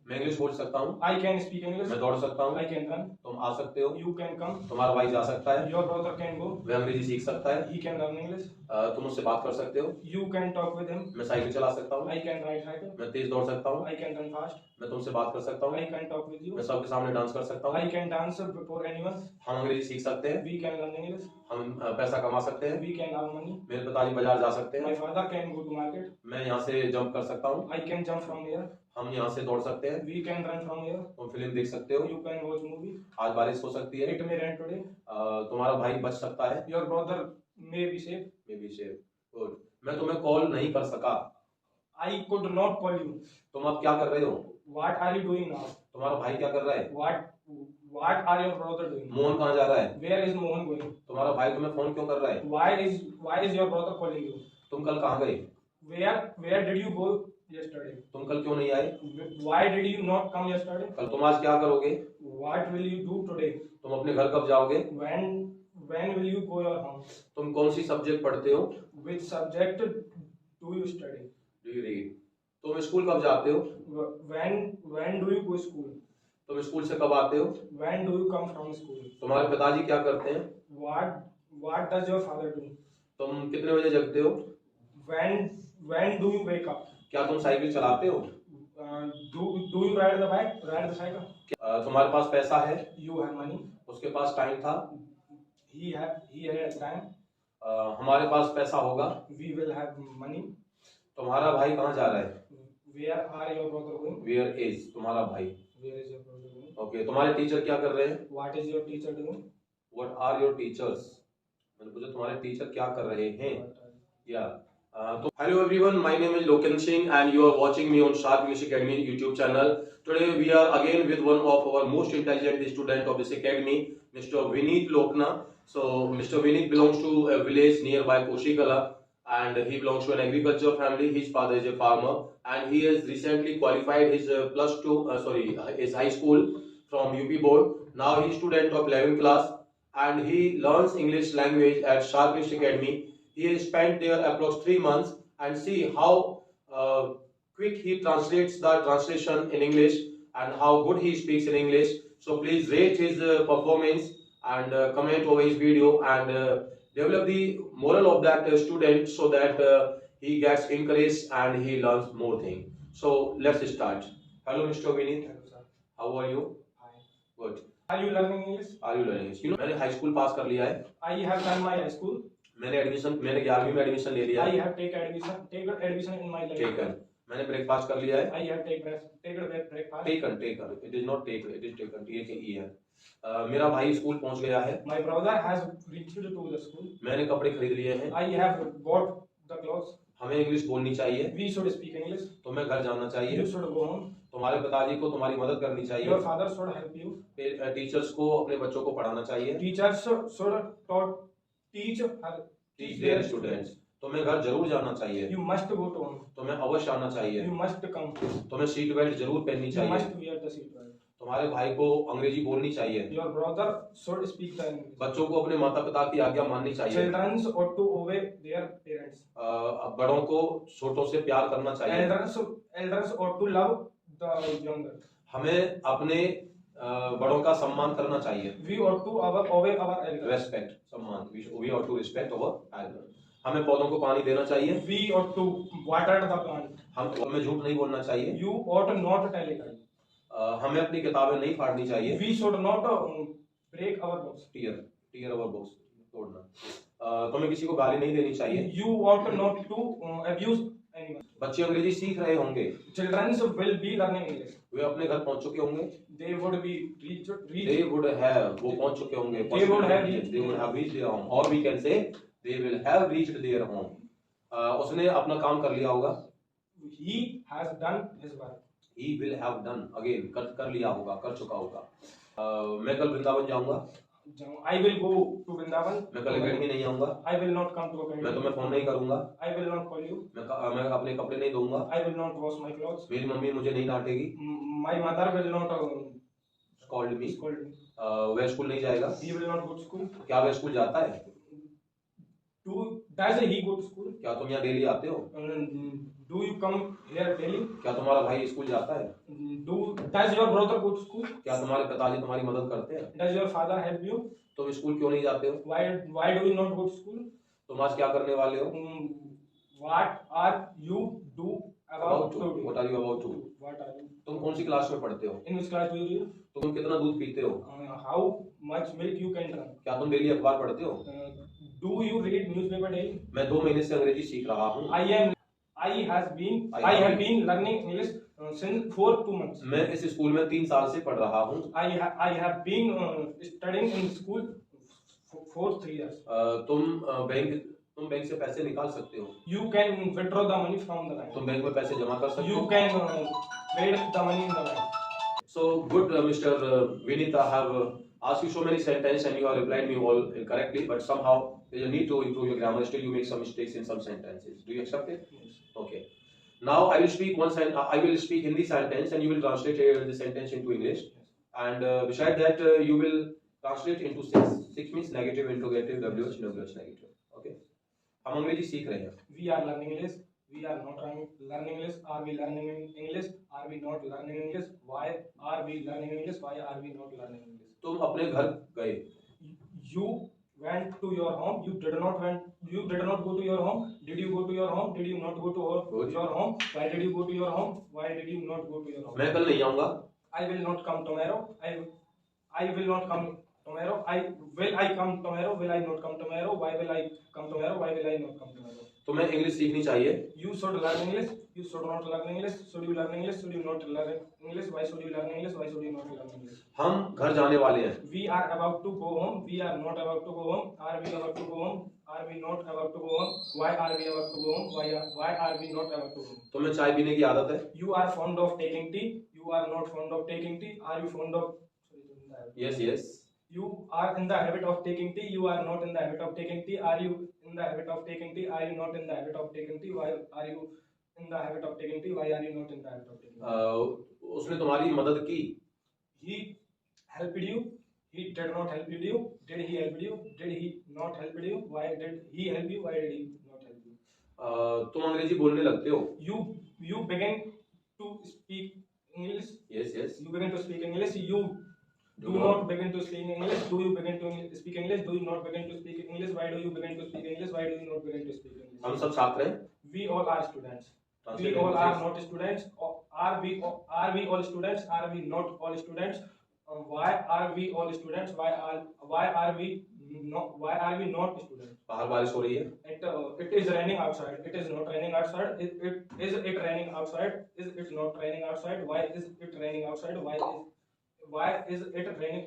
मैं इंग्लिश बोल सकता हूँ। I can speak English. मैं दौड़ सकता हूँ। I can run. तुम आ सकते हो। You can come. तुम्हारा भाई जा सकता है। Your brother can go. वह अंग्रेजी सीख सकता है। He can learn English. तुम उससे बात कर सकते हो। You can talk with him. मैं साइकिल चला सकता हूँ। I can ride cycle. मैं तेज दौड़ सकता हूँ। I can run fast. मैं तुमसे बात कर सकता हूँ। I can talk with you. मैं सबके सामने डांस कर सकता हूँ। I can dance before anyone. हम अंग्रेजी सीख सकते हैं। We can learn English. हम पैसा कमा सकते हैं। We can earn money. मेरे पिताजी बाजार जा सकते हैं। My father can go to market. मैं यहाँ से जंप कर सकता हूँ। I can jump from here. हम यहाँ से दौड़ सकते हैं। We can run from here. तुम फिल्म देख सकते हो। You can watch movie. आज बारिश हो सकती है। It may rain today. तुम्हारा भाई बच सकता है। Your brother may be safe. Good. मैं तुम्हें कॉल नहीं कर सका। I could not call you. तुम अब क्या कर रहे हो? What are you doing now? तुम्हारा भाई क्या कर रहा है? What are your brother doing? Mohan कहाँ जा रहा है? Where is Mohan going? तुम्हारा भाई तुम्हें फोन क्यों कर रहा है? Why is your brother calling you? तुम कल कहाँ गए? Where did you go yesterday? तुम कल क्यों नहीं आए? Why did you not come yesterday? कल तुम आज क्या करोगे? What will you do today? तुम अपने घर कब जाओगे? When will you go your home? तुम कौन सी सब्जेक्ट पढ़ते हो? Which subject do you study? Do you read? तुम स्कूल कब जाते हो? When do you go school? तुम स्कूल से कब आते हो? When do you come from school? तुम्हारे पिताजी क्या करते हैं? What does your father do? तुम कितने बजे जगते हो? When do you wake up? क्या तुम साइकिल चलाते हो? Do you ride the cycle? तुम्हारे पास पैसा है? You have money. उसके पास टाइम था? He had time. हमारे पास पैसा होगा? We will have money. तुम्हारा भाई कहाँ जा रहा है? Where are your brother going? Where is तुम्हारा भाई? Where is your brother going? Okay, तुम्हारे टीचर क्या कर रहे हैं? What is your teacher doing? What are your teachers? मैंने पूछा तुम्हारे टीचर क्या कर रहे हैं? Yeah. So hello everyone, my name is Loken Singh and you are watching me on Sharp English Academy YouTube channel. Today we are again with one of our most intelligent student of this academy, Mr. Vineet Lokna. So Mr. Vineet belongs to a village nearby Koshikala and he belongs to an agriculture family. His father is a farmer and he has recently qualified his his high school from UP board. Now he is student of 11th class and he learns English language at Sharp English Academy. He has spent there approx 3 months and see how quick he translates the translation in English and how good he speaks in English. So please rate his performance and comment over his video and develop the moral of that student so that he gets encouraged and he learns more things. So let's start. Hello Mr. Vineet. Hello sir. How are you? Hi. Good. Are you learning English? Are you learning English? You know, मैंने high school पास कर लिया है. I have done my high school. मैंने 11वीं में admission ले लिया. I have taken admission in my life. Taken. मैंने ब्रेकफास्ट कर लिया है. I have taken breakfast. Taken. It is not taken. It is taken. T-A-K-E है. मेरा भाई स्कूल पहुंच गया है. My brother has reached to the school. मैंने कपड़े खरीद लिए हैं. I have bought the clothes. हमें इंग्लिश बोलनी चाहिए. We should speak English. तुम्हें घर जाना चाहिए. You should go home. तुम्हारे पिताजी को तुम्हारी मदद करनी चाहिए. Your father should help you. Teachers को अपने बच्चों को पढ़ाना चाहिए. Teachers should teach their students. तुम्हें घर जरूर जाना चाहिए. You must go to home. तुम्हें अवश्य आना चाहिए. You must come. तुम्हें सीट बेल्ट जरूर पहननी You चाहिए. must wear the seat belt. तुम्हारे भाई को अंग्रेजी बोलनी चाहिए. Your brother should speak the English. बच्चों को अपने माता पिता की आज्ञा माननी चाहिए. Children ought to obey their parents. बड़ों को छोटों से प्यार करना चाहिए. Elders ought to love the younger. हमें अपने बड़ों का सम्मान करना चाहिए. We ought to obey our elders. Respect, सम्मान. We ought to respect our elders. हमें पौधों को पानी देना चाहिए. We ought to water the plant. हमें झूठ नहीं बोलना चाहिए. You ought not tell a lie. हमें अपनी किताबें नहीं फाड़नी चाहिए. We should not break our books. Tear our books. तोड़ना. तुम्हें किसी को गाली नहीं देनी चाहिए. You ought not to abuse anyone. बच्चे अंग्रेजी सीख रहे होंगे. Children will be learning English. वे अपने घर पहुंच चुके होंगे. They would be reached. They would have. वो पहुंच चुके होंगे. They would have reached. They would have reached their home. Or we can say they will have reached their home. उसने अपना काम कर लिया होगा. He has done his work. He will have done again. कर लिया होगा. कर चुका होगा. मैं कल वृंदावन जाऊंगा. I will go to Vrindavan. मैं कल अकेडमी नहीं आऊंगा. I will not come to academy. मैं तुम्हें फोन नहीं करूंगा. I will not call you. मैं अपने कपड़े नहीं धोऊंगा. I will not wash my clothes. मेरी मम्मी मुझे नहीं डांटेगी. My mother will not scold me. वह स्कूल नहीं जाएगा. He will not go to school. क्या वह स्कूल जाता है? Does he go to school? क्या तुम यहाँ डेली आते हो? Do you come here daily? क्या तुम्हारा भाई स्कूल जाता है? Does your brother go to school? क्या तुम्हारे पिताजी तुम्हारी मदद करते हैं? Does your father help you? तुम स्कूल क्यों नहीं जाते हो? Why do you not go to school? तुम आज क्या करने वाले हो? What are you do about to do? What are you about to do? What are you? तुम कौन सी क्लास में पढ़ते हो? In which class do you read? तुम कितना दूध पीते हो? How much milk you can drink? क्या तुम डेली अखबार पढ़ते हो? Do you read newspaper daily? मैं 2 महीने से अंग्रेजी सीख रहा हूँ। I have been learning English since 2 months. मैं इस स्कूल में 3 साल से पढ़ रहा हूँ। I have been studying in school for 3 years. तुम बैंक से पैसे निकाल सकते हो। You can withdraw the money from the bank. तुम बैंक में पैसे जमा कर सकते हो। You can trade the money in the bank. So good, Mr. Vinit, I have asked you so many sentences and you have replied me all correctly, but somehow there is a need to improve your grammar. Still, you make some mistakes in some sentences. Do you accept it? Yes. Okay. Now I will speak I will speak Hindi sentence and you will translate the sentence into English. And beside that, you will translate into 6. 6 means negative, interrogative, WH, negative. Okay. हम अंग्रेजी सीख रहे हैं। We are learning English. We are not learning English. Are we learning English? Are we not learning English? Why are we learning English? Why are we not learning English? तुम अपने घर गए। You went to your home. You did not go to your home. Did you go to your home? Did you not go to your home? Why did you go to your home? Why did you not go to your home? मैं कल नहीं आऊँगा। I will not come tomorrow. I will not come tomorrow. Will I come tomorrow? Will I not come tomorrow? Why will I come tomorrow? Why will I not come tomorrow? तुम्हें English सीखनी चाहिए। You should learn English. You should not learn English. Should you learn English? Should you not learn English? Why should you learn English? Why should you not learn English? हम घर जाने वाले हैं। We are about to go home. We are not about to go home. Are we about to go home? Are we not about to go home? Why are we about to go home? Why are we not about to go home? तुम्हें चाय पीने की आदत है? You are fond of taking tea. You are not fond of taking tea. Are you fond of? Yes. You are in the habit of taking tea. You are not in the habit of taking tea. Are you in the habit of taking tea? Are you not in the habit of taking tea? Why are you in the habit of taking tea? Why are you not in the habit of taking tea? उसने तुम्हारी मदद की। He helped you. He did not help you. Did he help you? Did he not help you? Why did he help you? Why did he not help you? तुम अंग्रेजी बोलने लगते हो। You begin to speak English. Yes. You begin to speak English. You do not begin to speak English. Do you begin to speak English? Do you not begin to speak English? Why do you begin to speak English? Why do you not begin to speak English? हम सब छात्र हैं। We all are students. We all are not students. Are we all students? Are we not all students? Why are we all students? Why are we not students? बाहर बारिश हो रही है। It is raining outside. It is not raining outside. Is it raining outside? Is it not raining outside? Why is it raining outside? Why is it raining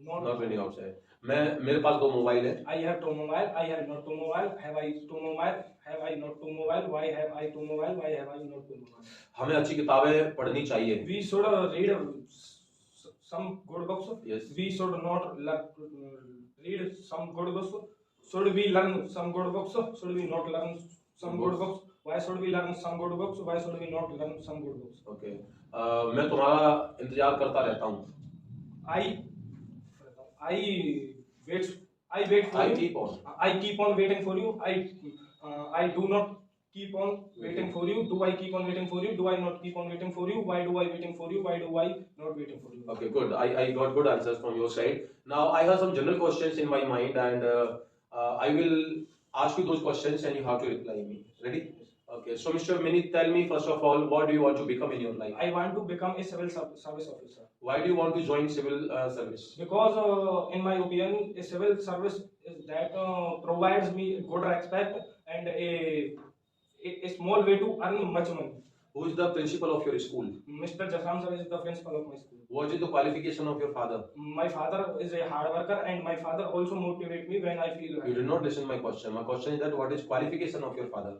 not raining outside? मेरे पास 2 mobile है। I have 2 mobile. I have not 2 mobile. Have I 2 mobile? Have I not 2 mobile? Why have I 2 mobile? Why have I not 2 mobile? हमें अच्छी किताबें पढ़नी चाहिए। We should read some good books. Yes. We should not read some good books. Should we learn some good books? Should we not learn some good books? Why should we learn some good books? Why should we not learn some good books? Okay. मैं तुम्हारा इंतजार करता रहता हूँ। I wait for you. I keep on waiting for you. I do not keep on waiting for you. Do I keep on waiting for you? Do I not keep on waiting for you? Why do I waiting for you? Why do I not waiting for you? Okay, good. I got good answers from your side. Now I have some general questions in my mind and I will ask you those questions and you have to reply me. Ready? Okay. So Mr. Mini, tell me first of all, what do you want to become in your life? I want to become a civil service officer. Why do you want to join civil service? Because in my opinion, a civil service is that provides me good respect and a small way to earn much money. Who is the principal of your school? Mr. Jasam sir is the principal of my school. What is the qualification of your father? My father is a hard worker and my father also motivates me when I feel You did not listen to my question. My question is that what is qualification of your father?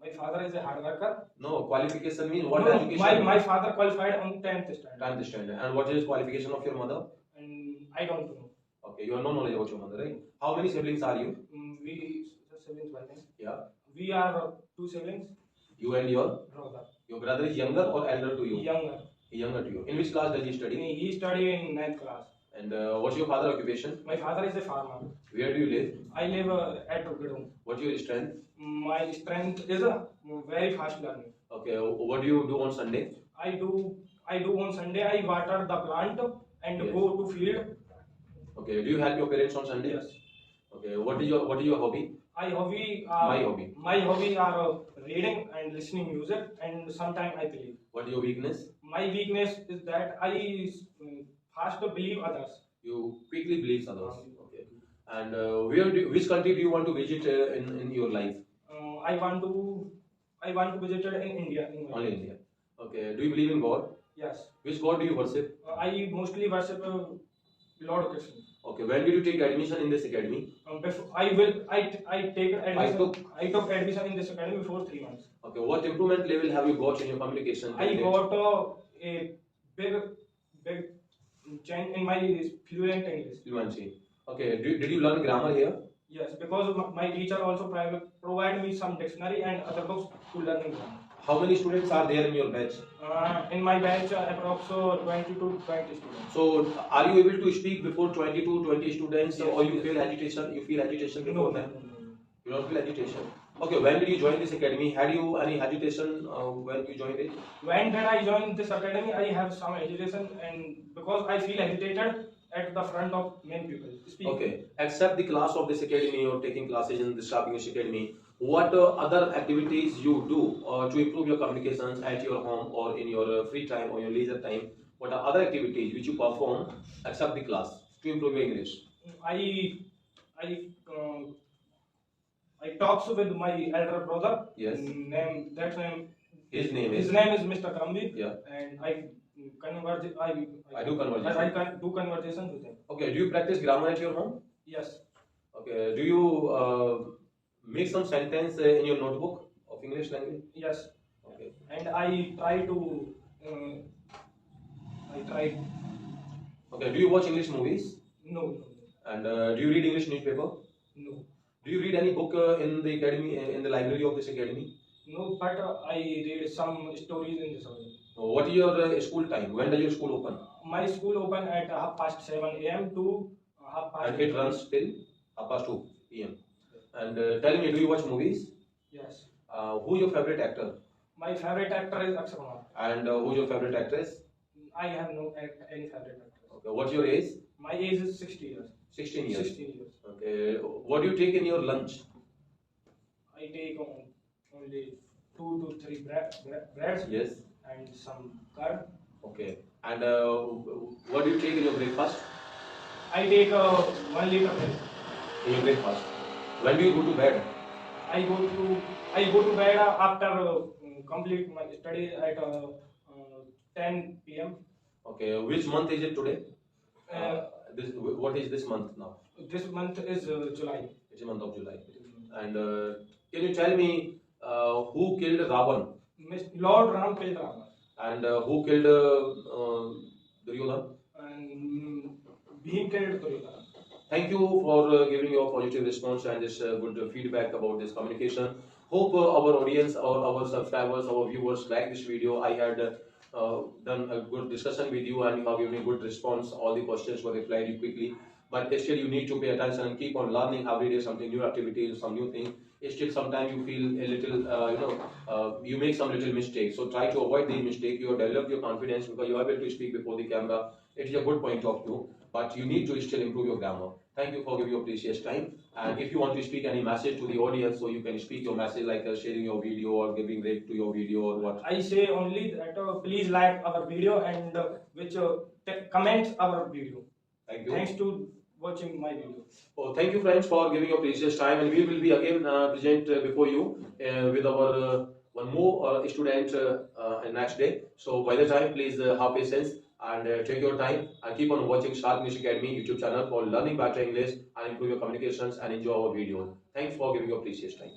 My father is a hard worker. No, qualification means what No, education? my father qualified on 10th standard. 10th standard. And what is qualification of your mother? And I don't know. Okay, you have no knowledge about your mother, right? How many siblings are you? We siblings, I think. Yeah. We are 2 siblings. You and your Brother. Your brother is younger or elder to you? Younger. Younger to you. In which class does he study? He studied in 9th class. And what's your father occupation? My father is a farmer. Where do you live? I live at Rukidum. What's your strength? My strength is very fast learning. Okay, what do you do on Sunday? I do I do on Sunday. I water the plant and Yes. go to field. Okay. Do you help your parents on Sunday? Yes. Okay. What is your hobby? My hobby. My hobby. My hobby are reading and listening music, and sometimes I play. What is your weakness? My weakness is that I fast believe others. You quickly believe others. Okay. And which country do you want to visit in your life? I want to visit in India. In my Only life. India. Okay. Do you believe in God? Yes. Which God do you worship? I mostly worship Lord Krishna. Okay. When did you take admission in this academy? Before, I take admission. I took admission in this academy before 3 months. Okay. What improvement level have you got in your communication? I got a big change in my fluent English. Fluency. Okay. Did you learn grammar here? Yes, because my teacher also provide me some dictionary and other books to learn grammar. How many students are there in your batch? In my batch, approximately 20 to 20 students. So, are you able to speak before 20 to 20 students, Yes, or you yes. feel agitation? You feel agitation No, before no, them? no. You don't feel agitation. Okay. When did you join this academy? Had you any agitation when you joined it? When did I join this academy? I have some agitation, and because I feel agitated at the front of many people. Speak. Okay. Except the class of this academy or taking classes in the Sharp English Academy, what other activities you do to improve your communications at your home or in your free time or your leisure time? What are other activities which you perform except the class to improve your English? I I I talks with my elder brother. Yes. His name His name is is. Mr. Karambi. Yeah. And I converse. I do conversation. I can do conversations with him. Okay. Do you practice grammar at your home? Yes. Okay. Do you make some sentence in your notebook of English language? Yes. Okay. And I try to. I try. Okay. Do you watch English movies? No. And do you read English newspaper? No. Do you read any book in the academy, in the library of this academy? No. But I read some stories in this already. What is your school time? When does your school open? My school open at 7:30 a.m. to 7:30. And it runs till 2 p.m. And tell me, do you watch movies? Yes. Who's your favorite actor? My favorite actor is Akshay Kumar. And who's your favorite actress? I have no any favorite actor. Okay. What's your age? My age is 60 years. 16 years. 16 years. Okay. What do you take in your lunch? I take only 2 to 3 breads Yes. and some curd. Okay. And what do you take in your breakfast? I take 1 liter milk. In your breakfast. When do you go to bed? I go to bed after complete my study at 10 p.m. Okay. Which month is it today? Uh, What is this month now? This month is July. It's the month of July. And can you tell me who killed Ravan Lord Ram killed Rama. and who killed Duryodhan? And Bhim killed Duryodhana. Thank you for giving your positive response and this good feedback about this communication. Hope our audience or our subscribers, our viewers like this video. I had done a good discussion with you and you have given me good response. All the questions were replied you quickly. But still you need to pay attention and keep on learning every day something new activities, some new thing. Still sometimes you feel a little, you make some little mistakes. So try to avoid the mistake. You have developed your confidence because you are able to speak before the camera. It is a good point of view, but you need to still improve your grammar. Thank you for giving your precious time. And if you want to speak any message to the audience, so you can speak your message like sharing your video or giving rate to your video or what. I say only that please like our video and which comments our video. Thank you. Thanks to watching my video. Oh, thank you friends for giving your precious time, and we will be again present before you with our one more student next day. So by the time, please have patience and take your time and keep on watching Sharp English Academy YouTube channel for learning better English and improve your communications and enjoy our videos. Thanks for giving your precious time.